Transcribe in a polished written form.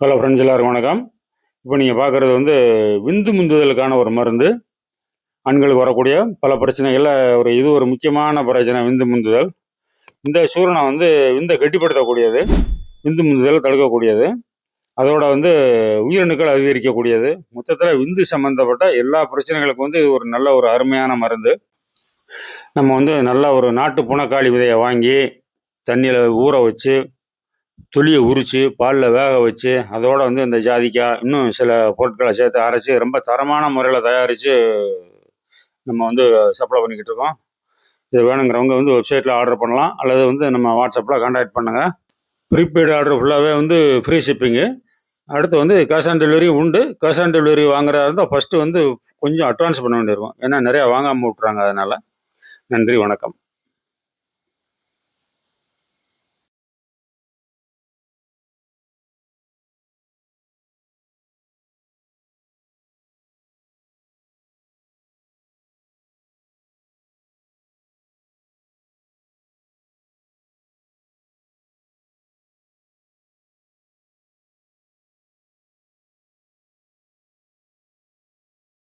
Hello friends, எல்லாருக்கும் வணக்கம். இப்போ நீங்கள் பார்க்குறது வந்து விந்து முந்துதலுக்கான ஒரு மருந்து. ஆண்களுக்கு வரக்கூடிய பல பிரச்சனைகளில் இது ஒரு முக்கியமான பிரச்சனை, விந்து முந்துதல். இந்த சூரணம் வந்து விந்தை கட்டிப்படுத்தக்கூடியது, விந்து முந்துதலை தடுக்கக்கூடியது, அதோட வந்து உயிரணுக்கள் அதிகரிக்கக்கூடியது. மொத்தத்தில் விந்து சம்மந்தப்பட்ட எல்லா பிரச்சனைகளுக்கும் வந்து இது ஒரு நல்ல ஒரு அருமையான மருந்து. நம்ம வந்து நல்லா ஒரு நாட்டு புனக்காளி விதையை வாங்கி தண்ணியில் ஊற வச்சு துளியை உரித்து பாலில் வேக வச்சு அதோடு வந்து இந்த ஜாதிக்காய் இன்னும் சில பொருட்களை சேர்த்து அரைச்சி ரொம்ப தரமான முறையில் தயாரித்து நம்ம வந்து சப்ளை பண்ணிக்கிட்டு இருக்கோம். இது வேணுங்கிறவங்க வந்து வெப்சைட்டில் ஆர்டர் பண்ணலாம், அல்லது வந்து நம்ம வாட்ஸ்அப்பில் கான்டாக்ட் பண்ணுங்கள். ப்ரீபெய்டு ஆர்டர் ஃபுல்லாகவே வந்து ஃப்ரீ ஷிப்பிங்கு. அடுத்து வந்து கேஷ் ஆன் டெலிவரி உண்டு. கேஷ் ஆன் டெலிவரி வாங்குறதா இருந்தால் ஃபஸ்ட்டு வந்து கொஞ்சம் அட்வான்ஸ் பண்ண வேண்டியிருக்கும், ஏன்னா நிறையா வாங்காமல் விட்றாங்க. அதனால் நன்றி, வணக்கம்.